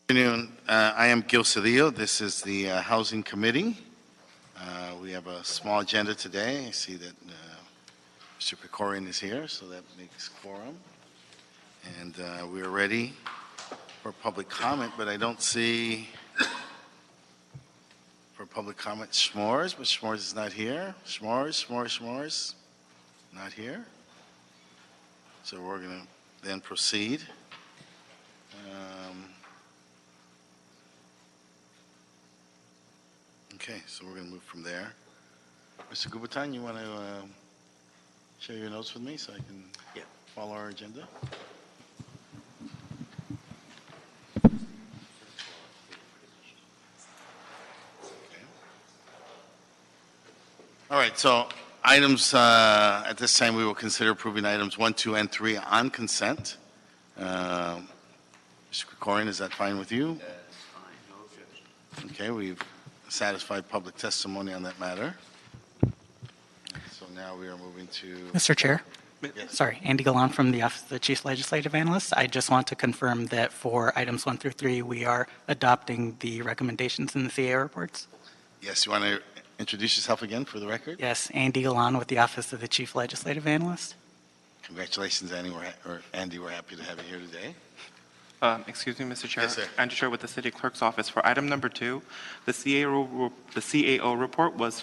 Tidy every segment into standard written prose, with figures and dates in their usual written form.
Good afternoon. I am Gil Cedillo. This is the Housing Committee. We have a small agenda today. I see that Mr. Krikorian is here, so that makes quorum. And we are ready for public comment, but I don't see for public comment Schmores, but Schmores is not here. Schmores, not here. So we're going to then proceed. Okay, so we're going to move from there. Mr. Gubatan, you want to share your notes with me so I can follow our agenda? Okay. All right, so items, at this time we will consider approving items 1, 2, and 3 on consent. Mr. Krikorian, is that fine with you? That's fine. No objection. Okay, we've satisfied public testimony on that matter. So now we are moving to... Mr. Chair? Yes. Sorry, Andy Galan from the Office of the Chief Legislative Analyst. I just want to confirm that for items 1 through 3, we are adopting the recommendations in the CA reports. Yes, you want to introduce yourself again for the record? Yes, Andy Galan with the Office of the Chief Legislative Analyst. Congratulations, Andy. Andy, we're happy to have you here today. Excuse me, Mr. Chair. Yes, sir. Andrew Chair with the City Clerk's Office. For item number 2, the CAO report was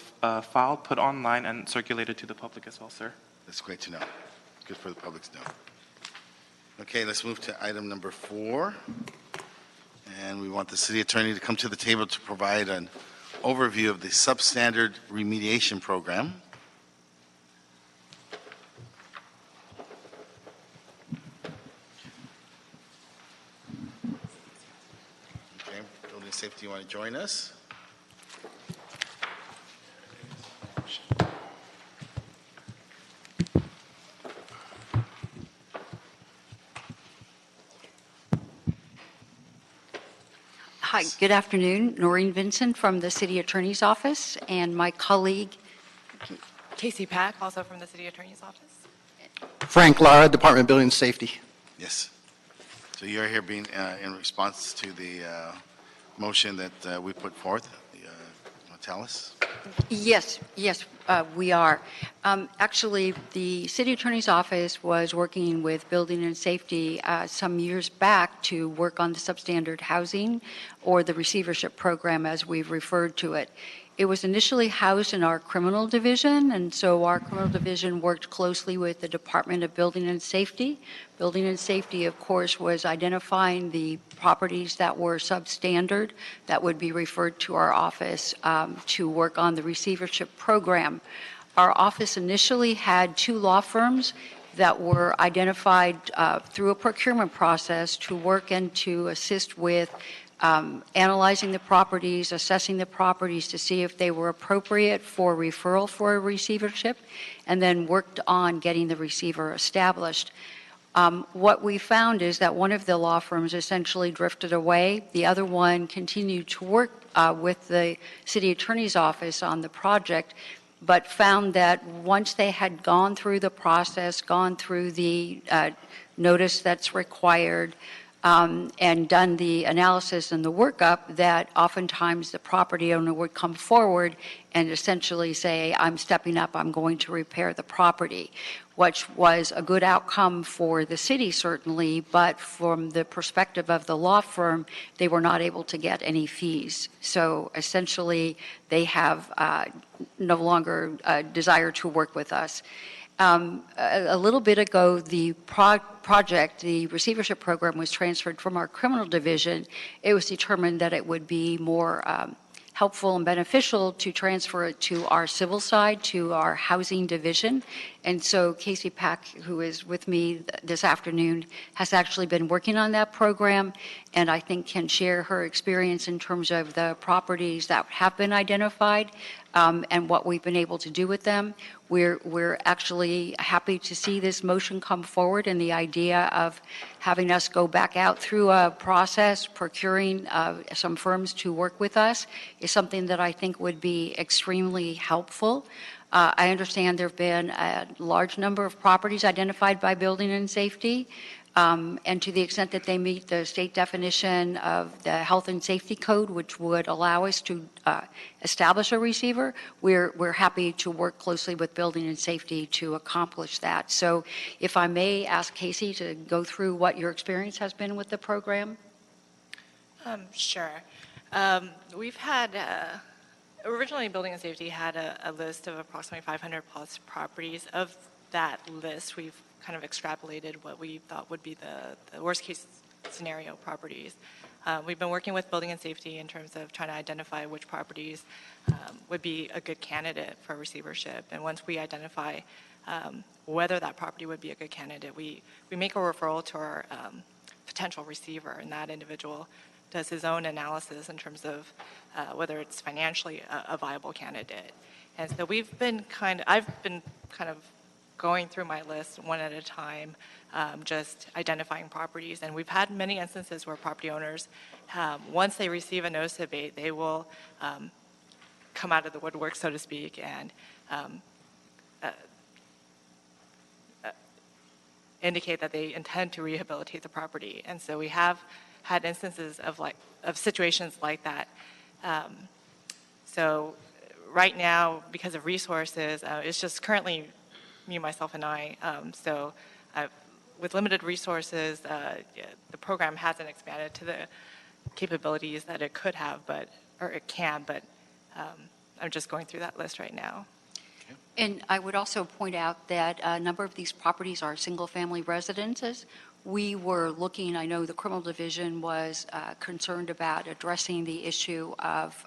filed, put online, and circulated to the public as well, sir. That's great to know. Good for the public to know. Okay, let's move to item number 4. And we want the city attorney to come to the table to provide an overview of the substandard remediation program. Okay, Building Safety, you want to join us? Hi, good afternoon. Noreen Vincent from the City Attorney's Office, and my colleague, Casey Pack, also from the City Attorney's Office. Frank Lara, Department of Building and Safety. Yes. So you're here being in response to the motion that we put forth. Tell us. Yes, we are. Actually, the City Attorney's Office was working with Building and Safety some years back to work on the substandard housing, or the receivership program as we've referred to it. It was initially housed in our criminal division, and so our criminal division worked closely with the Department of Building and Safety. Building and Safety, of course, was identifying the properties that were substandard that would be referred to our office to work on the receivership program. Our office initially had 2 law firms that were identified through a procurement process to work and to assist with analyzing the properties, assessing the properties to see if they were appropriate for referral for a receivership, and then worked on getting the receiver established. What we found is that one of the law firms essentially drifted away. The other one continued to work with the City Attorney's Office on the project, but found that once they had gone through the process, gone through the notice that's required, and done the analysis and the workup, that oftentimes the property owner would come forward and essentially say, I'm stepping up, I'm going to repair the property, which was a good outcome for the city, certainly, but from the perspective of the law firm, they were not able to get any fees. So essentially, they have no longer a desire to work with us. A little bit ago, the project, the receivership program, was transferred from our criminal division. It was determined that it would be more helpful and beneficial to transfer it to our civil side, to our housing division. And so Casey Pack, who is with me this afternoon, has actually been working on that program, and I think can share her experience in terms of the properties that have been identified and what we've been able to do with them. We're actually happy to see this motion come forward, and the idea of having us go back out through a process, procuring some firms to work with us, is something that I think would be extremely helpful. I understand there have been a large number of properties identified by Building and Safety, and to the extent that they meet the state definition of the Health and Safety Code, which would allow us to establish a receiver, we're happy to work closely with Building and Safety to accomplish that. So if I may ask Casey to go through what your experience has been with the program? Sure. We've had, originally Building and Safety had a list of approximately 500 plus properties. Of that list, we've kind of extrapolated what we thought would be the worst case scenario properties. We've been working with Building and Safety in terms of trying to identify which properties would be a good candidate for receivership. And once we identify whether that property would be a good candidate, we make a referral to our potential receiver, and that individual does his own analysis in terms of whether it's financially a viable candidate. And so I've been kind of going through my list one at a time, just identifying properties. And we've had many instances where property owners, once they receive a notice of abate, they will come out of the woodwork, so to speak, and indicate that they intend to rehabilitate the property. And so we have had instances of situations like that. So right now, because of resources, it's just currently me, myself, and I. So with limited resources, the program hasn't expanded to the capabilities that it could have, or it can, but I'm just going through that list right now. And I would also point out that a number of these properties are single-family residences. We were looking, I know the criminal division was concerned about addressing the issue of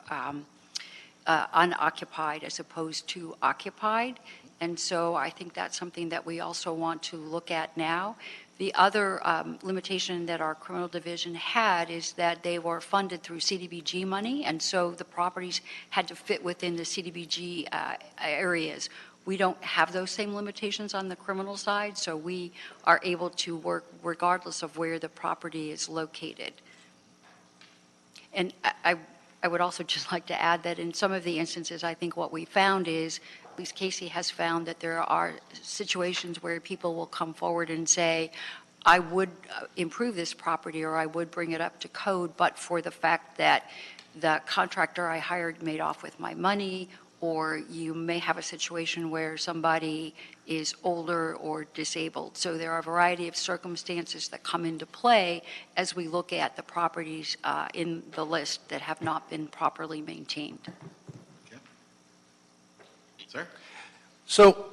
unoccupied as opposed to occupied. And so I think that's something that we also want to look at now. The other limitation that our criminal division had is that they were funded through CDBG money, and so the properties had to fit within the CDBG areas. We don't have those same limitations on the criminal side, so we are able to work regardless of where the property is located. And I would also just like to add that in some of the instances, I think what we found is, at least Casey has found, that there are situations where people will come forward and say, I would improve this property or I would bring it up to code, but for the fact that the contractor I hired made off with my money, or you may have a situation where somebody is older or disabled. So there are a variety of circumstances that come into play as we look at the properties in the list that have not been properly maintained. Sir? So,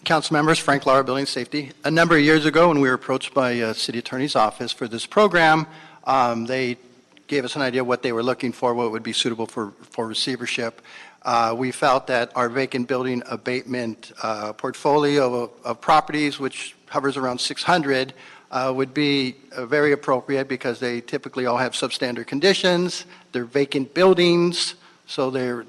council members, Frank Lara, Building Safety. A number of years ago, when we were approached by City Attorney's Office for this program, they gave us an idea of what they were looking for, what would be suitable for receivership. We felt that our vacant building abatement portfolio of properties, which hovers around 600, would be very appropriate because they typically all have substandard conditions. They're vacant buildings, so they're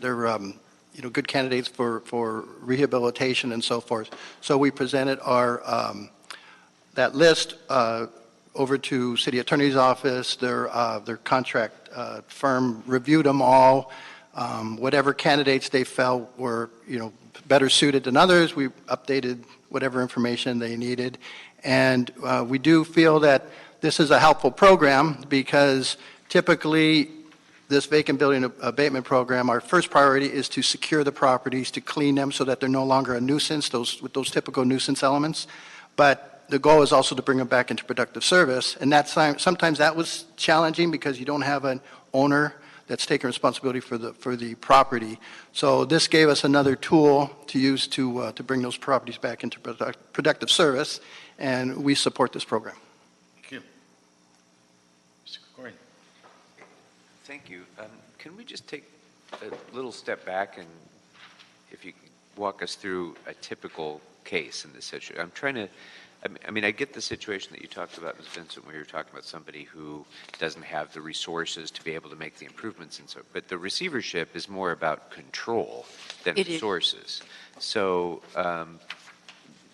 good candidates for rehabilitation and so forth. So we presented that list over to City Attorney's Office. Their contract firm reviewed them all. Whatever candidates they felt were, better suited than others, we updated whatever information they needed. And we do feel that this is a helpful program because typically this vacant building abatement program, our first priority is to secure the properties, to clean them so that they're no longer a nuisance, with those typical nuisance elements. But the goal is also to bring them back into productive service. And sometimes that was challenging because you don't have an owner that's taking responsibility for the property. So this gave us another tool to use to bring those properties back into productive service, and we support this program. Thank you. Mr. Krikorian. Thank you. Can we just take a little step back and if you could walk us through a typical case in this situation? I'm trying to, I get the situation that you talked about, Ms. Vincent, where you're talking about somebody who doesn't have the resources to be able to make the improvements and so, but the receivership is more about control than resources. So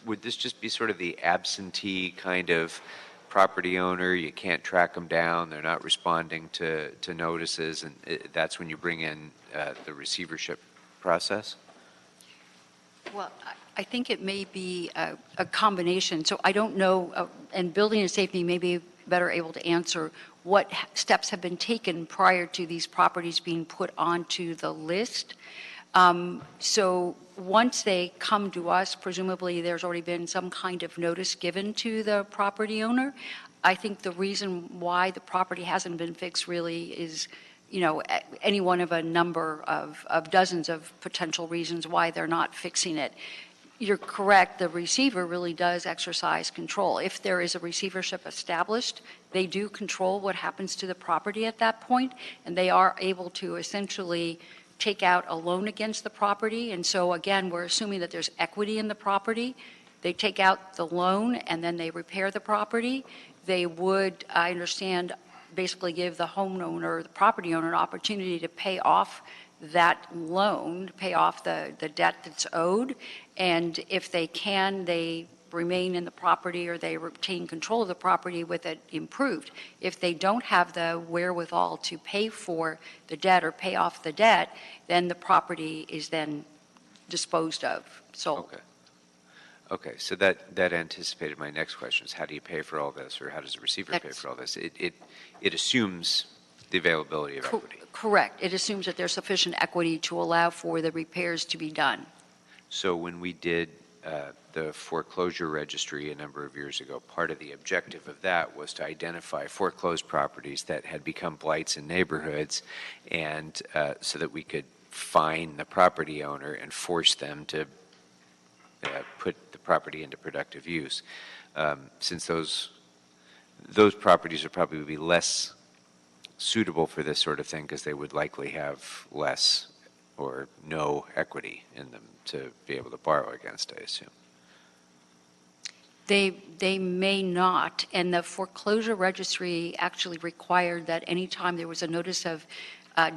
would this just be sort of the absentee kind of property owner? You can't track them down, they're not responding to notices, and that's when you bring in the receivership process? Well, I think it may be a combination. So I don't know, and Building and Safety may be better able to answer what steps have been taken prior to these properties being put onto the list. So once they come to us, presumably there's already been some kind of notice given to the property owner. I think the reason why the property hasn't been fixed really is, any one of a number of dozens of potential reasons why they're not fixing it. You're correct, the receiver really does exercise control. If there is a receivership established, they do control what happens to the property at that point, and they are able to essentially take out a loan against the property. And so again, we're assuming that there's equity in the property. They take out the loan and then they repair the property. They would, I understand, basically give the homeowner, the property owner, an opportunity to pay off that loan, pay off the debt that's owed. And if they can, they remain in the property or they retain control of the property with it improved. If they don't have the wherewithal to pay for the debt or pay off the debt, then the property is then disposed of, sold. Okay, so that anticipated my next question, is how do you pay for all this, or how does the receiver pay for all this? It assumes the availability of equity. Correct. It assumes that there's sufficient equity to allow for the repairs to be done. So when we did the foreclosure registry a number of years ago, part of the objective of that was to identify foreclosed properties that had become blights in neighborhoods, and so that we could fine the property owner and force them to put the property into productive use. Since those properties would probably be less suitable for this sort of thing because they would likely have less or no equity in them to be able to borrow against, I assume. They may not, and the foreclosure registry actually required that anytime there was a notice of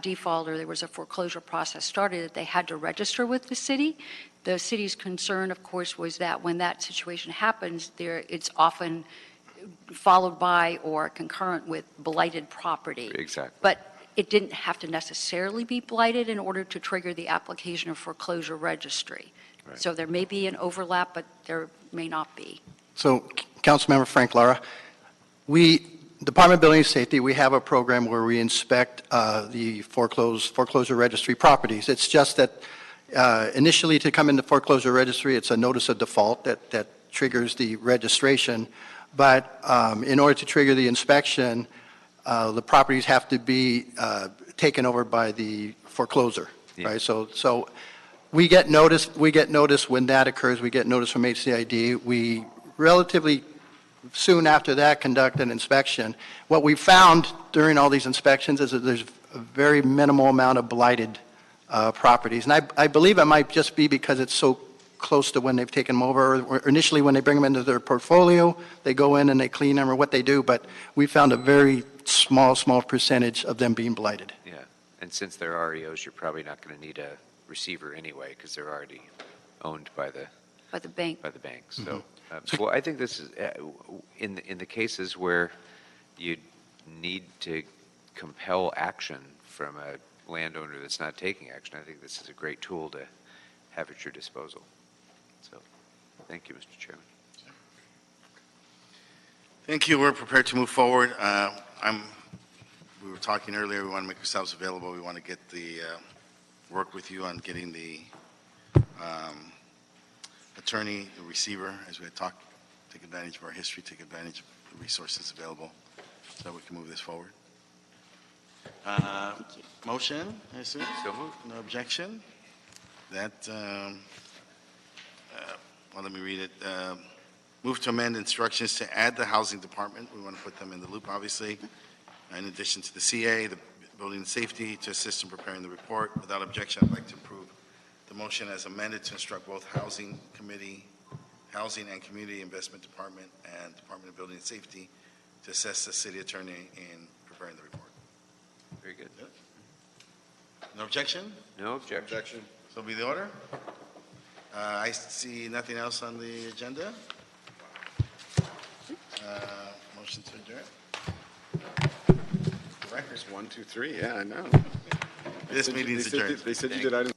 default or there was a foreclosure process started, that they had to register with the city. The city's concern, of course, was that when that situation happens, it's often followed by or concurrent with blighted property. Exactly. But it didn't have to necessarily be blighted in order to trigger the application of foreclosure registry. Right. So there may be an overlap, but there may not be. So, Councilmember Frank Lara, Department of Building and Safety, we have a program where we inspect the foreclosure registry properties. It's just that initially to come into foreclosure registry, it's a notice of default that triggers the registration. But in order to trigger the inspection, the properties have to be taken over by the forecloser, Yeah. right? So we get notice when that occurs. We get notice from HCID. We relatively soon after that conduct an inspection. What we found during all these inspections is that there's a very minimal amount of blighted properties. And I believe it might just be because it's so close to when they've taken them over, or initially when they bring them into their portfolio, they go in and they clean them or what they do, but we found a very small percentage of them being blighted. Yeah, and since they're REOs, you're probably not going to need a receiver anyway because they're already owned by the bank. banks. So, well, I think this is in the cases where you need to compel action from a landowner that's not taking action. I think this is a great tool to have at your disposal. So, thank you, Mr. Chairman. Thank you. We're prepared to move forward. We were talking earlier, we want to make ourselves available. We want to get work with you on getting the attorney, the receiver, as we had talked, take advantage of our history, take advantage of the resources available so that we can move this forward. Motion, I assume? So moved. No objection? That, well, let me read it. Move to amend instructions to add the housing department. We want to put them in the loop, obviously. In addition to the CA, the Building and Safety, to assist in preparing the report. Without objection, I'd like to approve the motion as amended to instruct both Housing and Community Investment Department and Department of Building and Safety to assist the city attorney in preparing the report. Very good. No objection? No objection. So be the order. I see nothing else on the agenda. Motion to adjourn. Records 1, 2, 3. Yeah, I know. This meeting is adjourned. They said you did items